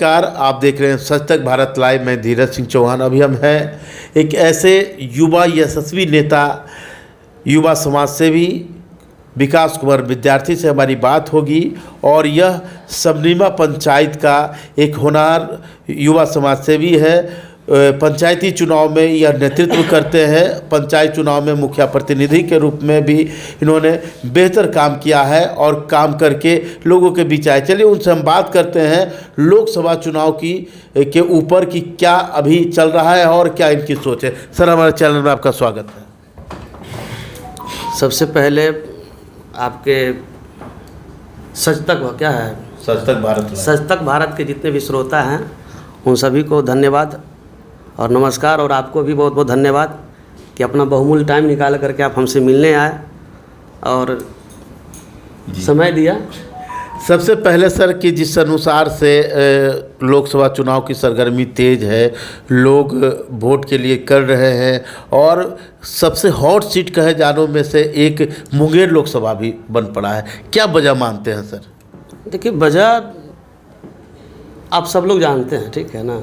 नमस्कार, आप देख रहे हैं सच तक भारत लाइव। मैं धीरज सिंह चौहान। अभी हम हैं एक ऐसे युवा यशस्वी नेता, युवा समाज सेवी विकास कुमार विद्यार्थी से हमारी बात होगी। और यह सबनीमा पंचायत का एक होनहार युवा समाज सेवी है। पंचायती चुनाव में यह नेतृत्व करते हैं। पंचायत चुनाव में मुखिया प्रतिनिधि के रूप में भी इन्होंने बेहतर काम किया है और काम करके लोगों के बीच आए। चलिए उनसे हम बात करते हैं लोकसभा चुनाव के ऊपर कि क्या अभी चल रहा है और क्या इनकी सोच है। सर, हमारे चैनल में आपका स्वागत है। सबसे पहले आपके सच तक भारत के जितने भी श्रोता हैं उन सभी को धन्यवाद और नमस्कार। और आपको भी बहुत बहुत धन्यवाद कि अपना बहुमूल्य टाइम निकाल करके आप हमसे मिलने आए और समय दिया। सबसे पहले सर कि जिस अनुसार से लोकसभा चुनाव की सरगर्मी तेज है, लोग वोट के लिए कर रहे हैं और सबसे हॉट सीट कहे जाने में से एक मुंगेर लोकसभा भी बन पड़ा है। क्या वजह मानते हैं सर? देखिए, वजह आप सब लोग जानते हैं, ठीक है ना।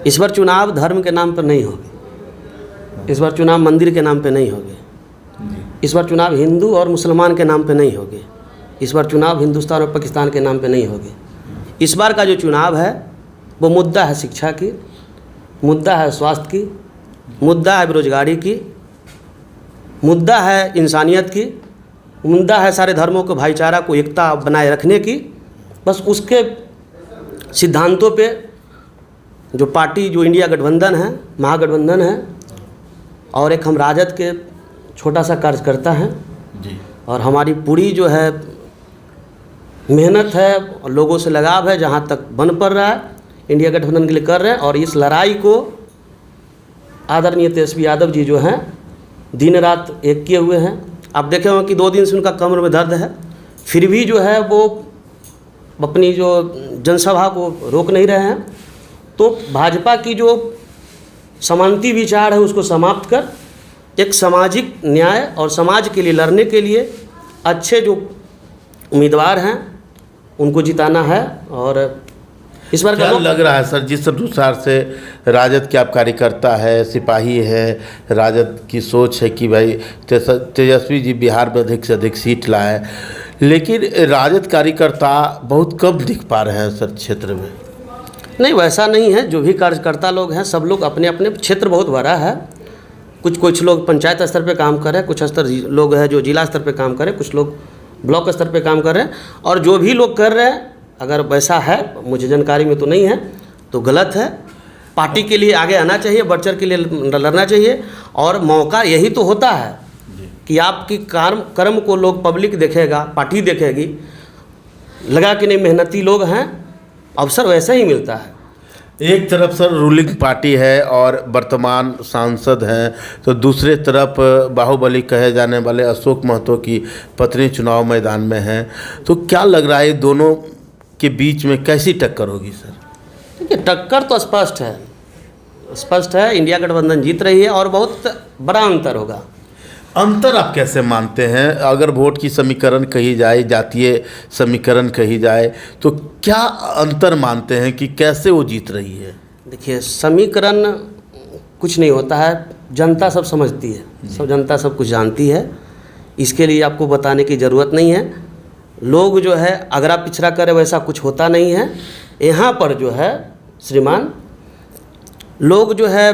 इस बार चुनाव धर्म के नाम पर नहीं होगी, इस बार चुनाव मंदिर के नाम पे नहीं होगी, इस बार चुनाव हिंदू और मुसलमान के नाम पे नहीं होगी, इस बार चुनाव हिंदुस्तान और पाकिस्तान के नाम पे नहीं होगी। इस बार का जो चुनाव है वो मुद्दा है शिक्षा की, मुद्दा है स्वास्थ्य की, मुद्दा है बेरोजगारी की, मुद्दा है इंसानियत की, मुद्दा है सारे धर्मों के भाईचारा को एकता बनाए रखने की। बस उसके सिद्धांतों पे जो पार्टी, जो इंडिया गठबंधन है, महागठबंधन है, और एक हम राजद के छोटा सा कार्यकर्ता हैं जी। और हमारी पूरी जो है मेहनत है और लोगों से लगाव है, जहाँ तक बन पड़ रहा है इंडिया गठबंधन के लिए कर रहे हैं। और इस लड़ाई को आदरणीय तेजस्वी यादव जी जो हैं दिन रात एक किए हुए हैं। आप देखे होंगे कि 2 दिन से उनका कमर में दर्द है, फिर भी जो है वो अपनी जो जनसभा को रोक नहीं रहे हैं। तो भाजपा की जो समानती विचार है उसको समाप्त कर एक सामाजिक न्याय और समाज के लिए लड़ने के लिए अच्छे जो उम्मीदवार हैं उनको जिताना है। और इस बार क्या लग रहा है सर, जिस अनुसार से राजद के आप कार्यकर्ता है, सिपाही है, राजद की सोच है कि भाई तेजस्वी जी बिहार में अधिक से अधिक सीट लाए, लेकिन राजद कार्यकर्ता बहुत कम दिख पा रहे हैं सर क्षेत्र में? नहीं, वैसा नहीं है। जो भी कार्यकर्ता लोग हैं सब लोग अपने अपने क्षेत्र बहुत बड़ा है। कुछ लोग पंचायत स्तर पे काम कर रहे हैं, कुछ स्तर लोग हैं जो जिला स्तर पे काम कर रहे हैं, कुछ लोग ब्लॉक स्तर पे काम कर रहे हैं। और जो भी लोग कर रहे हैं, अगर वैसा है, मुझे जानकारी में तो नहीं है, तो गलत है। पार्टी के लिए आगे आना चाहिए, बढ़-चढ़ के लिए लड़ना चाहिए। और मौका यही तो होता है कि आपकी कर्म को लोग, पब्लिक देखेगा, पार्टी देखेगी, लगा कि नहीं मेहनती लोग हैं, अवसर वैसे ही मिलता है। एक तरफ सर रूलिंग पार्टी है और वर्तमान सांसद हैं, तो दूसरे तरफ बाहुबली कहे जाने वाले अशोक महतो की पत्नी चुनाव मैदान में हैं। तो क्या लग रहा है दोनों के बीच में कैसी टक्कर होगी सर? देखिए, टक्कर तो स्पष्ट है। इंडिया गठबंधन जीत रही है और बहुत बड़ा अंतर होगा। अंतर आप कैसे मानते हैं? अगर वोट की समीकरण कही जाए, जातीय समीकरण कही जाए, तो क्या अंतर मानते हैं कि कैसे वो जीत रही है? देखिए, समीकरण कुछ नहीं होता है, जनता सब समझती है, सब जनता सब कुछ जानती है। इसके लिए आपको बताने की ज़रूरत नहीं है। लोग जो है अगरा पिछड़ा करे वैसा कुछ होता नहीं है। यहाँ पर जो है श्रीमान, लोग जो है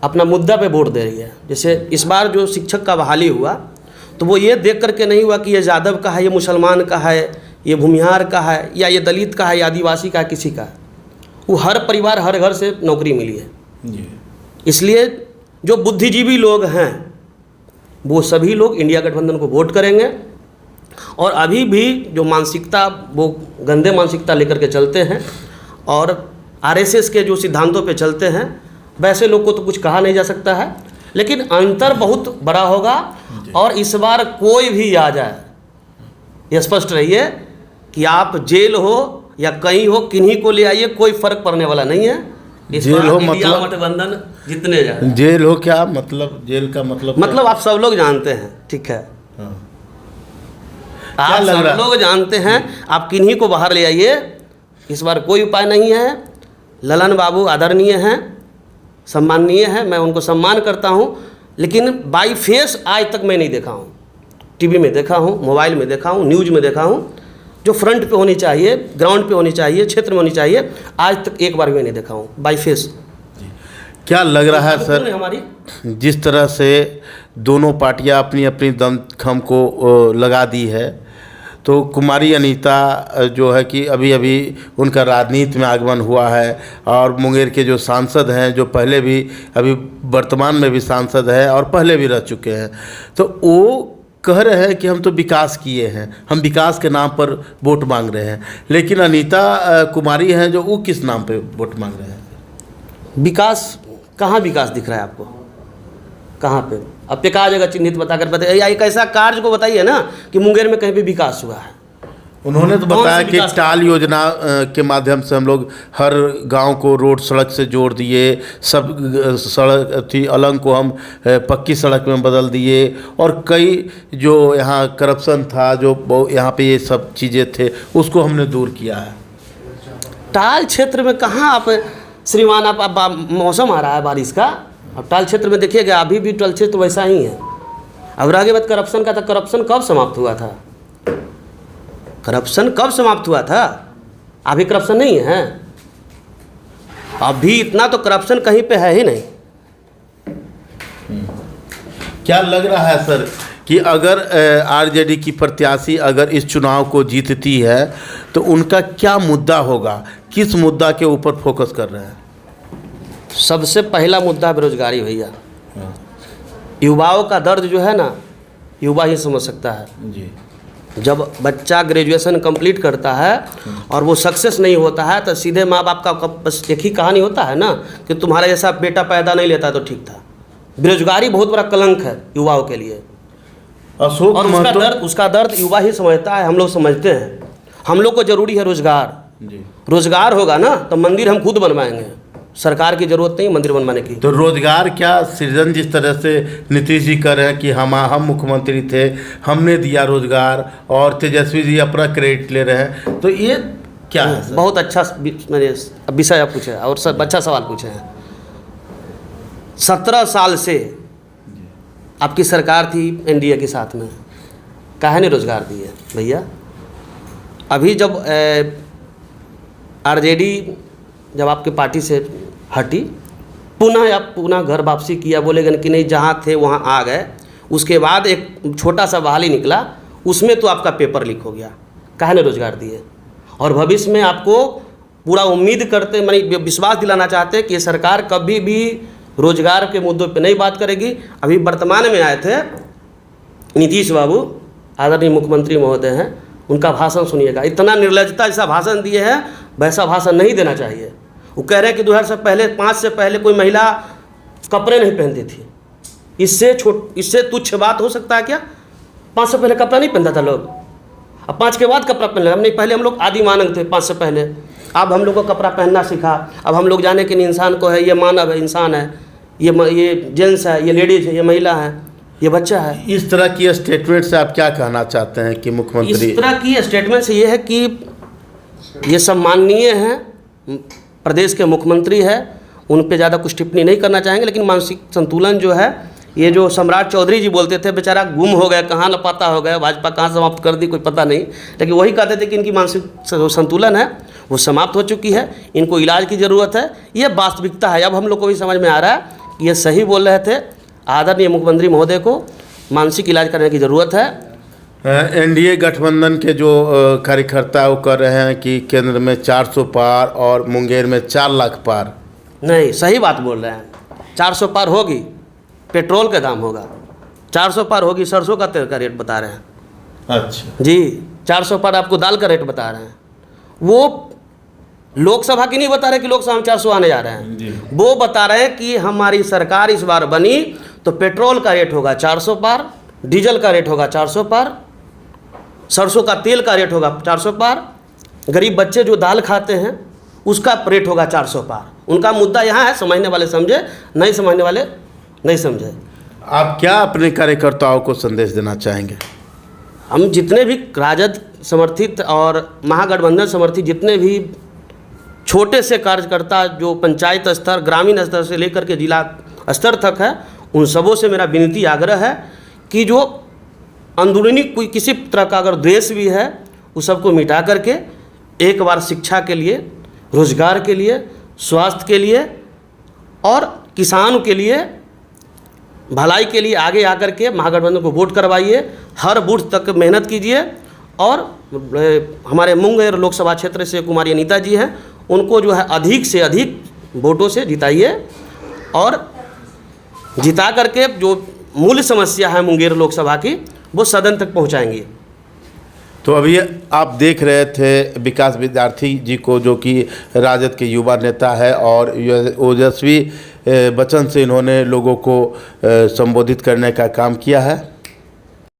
अपना मुद्दा पे वोट दे रही है। जैसे इस बार जो शिक्षक का बहाली हुआ, तो वो ये देख करके नहीं हुआ कि ये यादव का है, ये मुसलमान का है, ये भूमिहार का है, या ये दलित का है, या आदिवासी का है, किसी का है। वो हर परिवार, हर घर से नौकरी मिली है जी। इसलिए जो बुद्धिजीवी लोग हैं वो सभी लोग इंडिया गठबंधन को वोट करेंगे। और अभी भी जो मानसिकता, वो गंदे मानसिकता लेकर के चलते हैं और आरएसएस के जो सिद्धांतों पे चलते हैं, वैसे लोग को तो कुछ कहा नहीं जा सकता है। लेकिन अंतर बहुत बड़ा होगा। और इस बार कोई भी आ जाए, ये स्पष्ट रहिए कि आप जेल हो या कहीं हो, किन्हीं को ले आइए, कोई फर्क पड़ने वाला नहीं है। जेल हो मतलब गठबंधन जितने जाए। जेल हो क्या मतलब? जेल का मतलब आप सब लोग जानते हैं, ठीक है। आप सब लोग जानते हैं। आप किन्हीं को बाहर ले आइए, इस बार कोई उपाय नहीं है। ललन बाबू आदरणीय हैं, सम्माननीय हैं, मैं उनको सम्मान करता हूं, लेकिन बाई फेस आज तक मैं नहीं देखा हूं। टीवी में देखा हूं, मोबाइल में देखा हूं, न्यूज़ में देखा हूं, जो फ्रंट पे होनी चाहिए, ग्राउंड पे होनी चाहिए, क्षेत्र में होनी चाहिए, आज तक एक बार भी नहीं देखा हूं बाई फेस। क्या लग रहा है सर, हमारी जिस तरह से दोनों पार्टियां अपनी अपनी दमखम को लगा दी है, तो कुमारी अनीता जो है कि अभी अभी उनका राजनीति में आगमन हुआ है, और मुंगेर के जो सांसद हैं, जो पहले भी अभी वर्तमान में भी सांसद हैं और पहले भी रह चुके हैं, तो वो कह रहे हैं कि हम तो विकास किए हैं, हम विकास के नाम पर वोट मांग रहे हैं। लेकिन अनीता कुमारी हैं जो वो किस नाम पे वोट मांग रहे हैं? विकास कहाँ विकास दिख रहा है आपको? कहाँ पे? अब पे कहा जगह चिन्हित बताकर बताइए, या एक ऐसा कार्य को बताइए ना कि मुंगेर में कहीं भी विकास हुआ है। उन्होंने तो बताया कि टाल योजना के माध्यम से हम लोग हर गांव को रोड सड़क से जोड़ दिए, सब सड़क थी अलंग को हम पक्की सड़क में बदल दिए, और कई जो यहाँ करप्शन था, जो यहाँ पे ये सब चीज़ें थे, उसको हमने दूर किया है। टाल क्षेत्र में कहाँ आप श्रीमान, आप मौसम आ रहा है बारिश का, अब टाल क्षेत्र में देखिएगा अभी भी टाल क्षेत्र वैसा ही है। अब रह बात करप्शन का, तो करप्शन कब समाप्त हुआ था? करप्शन कब समाप्त हुआ था? अभी करप्शन नहीं है, अभी इतना तो करप्शन कहीं पे है ही नहीं। क्या लग रहा है सर कि अगर आरजेडी की प्रत्याशी अगर इस चुनाव को जीतती है तो उनका क्या मुद्दा होगा, किस मुद्दा के ऊपर फोकस कर रहे हैं? सबसे पहला मुद्दा बेरोजगारी भैया। युवाओं का दर्द जो है ना, युवा ही समझ सकता है जी। जब बच्चा ग्रेजुएशन कंप्लीट करता है और वो सक्सेस नहीं होता है, तो सीधे माँ बाप का बस एक ही कहानी होता है ना कि तुम्हारा जैसा बेटा पैदा नहीं लेता तो ठीक था। बेरोजगारी बहुत बड़ा कलंक है युवाओं के लिए, अशोक और उसका दर्द युवा ही समझता है, हम लोग समझते हैं। हम लोग को जरूरी है रोजगार जी। रोजगार होगा ना तो मंदिर हम खुद बनवाएंगे, सरकार की जरूरत नहीं मंदिर बनवाने की। तो रोजगार क्या सृजन, जिस तरह से नीतीश जी कर रहे हैं कि हम मुख्यमंत्री थे, हमने दिया रोजगार, और तेजस्वी जी अपना क्रेडिट ले रहे हैं, तो ये क्या है सर? बहुत अच्छा मेरे विषय आप पूछे और सब अच्छा सवाल पूछे हैं। 17 साल से आपकी सरकार थी एनडीए के साथ में, काहे ने रोजगार दिए भैया? अभी जब आरजेडी जब आपके पार्टी से हटी, पुनः घर वापसी किया, बोलेगा कि नहीं जहाँ थे वहाँ आ गए। उसके बाद एक छोटा सा बहाली निकला, उसमें तो आपका पेपर लीक हो गया। काहे ने रोजगार दिए? और भविष्य में आपको पूरा उम्मीद करते, मैंने विश्वास दिलाना चाहते हैं कि ये सरकार कभी भी रोजगार के मुद्दों पे नहीं बात करेगी। अभी वर्तमान में आए थे नीतीश बाबू, आदरणीय मुख्यमंत्री महोदय हैं, उनका भाषण सुनिएगा। इतना निर्लजता जैसा भाषण दिए हैं, वैसा भाषण नहीं देना चाहिए। वो कह रहे हैं कि 2005 से पहले कोई महिला कपड़े नहीं पहनती थी। इससे तुच्छ बात हो सकता है क्या? 5 से पहले कपड़ा नहीं पहनता था लोग, अब 5 के बाद कपड़ा पहन रहे। पहले हम लोग आदि मानव थे 5 से पहले, अब हम लोग को कपड़ा पहनना सीखा। अब हम लोग जाने कि इंसान को है, ये मानव है, इंसान है, ये जेंट्स है, ये लेडीज है, ये महिला है, ये बच्चा है। इस तरह की स्टेटमेंट से आप क्या कहना चाहते हैं कि मुख्यमंत्री? इस तरह की स्टेटमेंट से ये है कि ये सम्माननीय हैं, प्रदेश के मुख्यमंत्री है, उन पे ज़्यादा कुछ टिप्पणी नहीं करना चाहेंगे। लेकिन मानसिक संतुलन जो है, ये जो सम्राट चौधरी जी बोलते थे, बेचारा गुम हो गया, कहाँ लापता हो गया, भाजपा कहाँ समाप्त कर दी कोई पता नहीं, लेकिन वही कहते थे कि इनकी मानसिक संतुलन है वो समाप्त हो चुकी है, इनको इलाज की ज़रूरत है। ये वास्तविकता है। अब हम लोग को भी समझ में आ रहा है कि ये सही बोल रहे थे। आदरणीय मुख्यमंत्री महोदय को मानसिक इलाज करने की ज़रूरत है। एनडीए गठबंधन के जो कार्यकर्ता वो कर रहे हैं कि केंद्र में 400 पार और मुंगेर में 4 लाख पार। नहीं, सही बात बोल रहे हैं। 400 पार होगी, पेट्रोल का दाम होगा, 400 पार होगी, सरसों का तेल का रेट बता रहे हैं। अच्छा जी, 400 पार आपको दाल का रेट बता रहे हैं। वो लोकसभा की नहीं बता रहे कि लोकसभा में 400 आने जा रहे हैं, वो बता रहे हैं कि हमारी सरकार इस बार बनी तो पेट्रोल का रेट होगा 400 पार, डीजल का रेट होगा 400 पार, सरसों का तेल का रेट होगा 400 पार, गरीब बच्चे जो दाल खाते हैं उसका रेट होगा 400 पार। उनका मुद्दा यहाँ है, समझने वाले समझे, नहीं समझने वाले नहीं समझे। आप क्या अपने कार्यकर्ताओं को संदेश देना चाहेंगे? हम जितने भी राजद समर्थित और महागठबंधन समर्थित जितने भी छोटे से कार्यकर्ता जो पंचायत स्तर, ग्रामीण स्तर से लेकर के जिला स्तर तक है, उन सबों से मेरा विनती आग्रह है कि जो अंदरूनी कोई किसी तरह का अगर द्वेष भी है उस सबको मिटा करके एक बार शिक्षा के लिए, रोजगार के लिए, स्वास्थ्य के लिए और किसान के लिए, भलाई के लिए आगे आकर के महागठबंधन को वोट करवाइए। हर बूथ तक मेहनत कीजिए और हमारे मुंगेर लोकसभा क्षेत्र से कुमारी अनीता जी हैं, उनको जो है अधिक से अधिक वोटों से जिताइए और जिता करके जो मूल समस्या है मुंगेर लोकसभा की वो सदन तक पहुंचाएंगे। तो अभी आप देख रहे थे विकास विद्यार्थी जी को, जो कि राजद के युवा नेता है और ओजस्वी वचन से इन्होंने लोगों को संबोधित करने का काम किया है।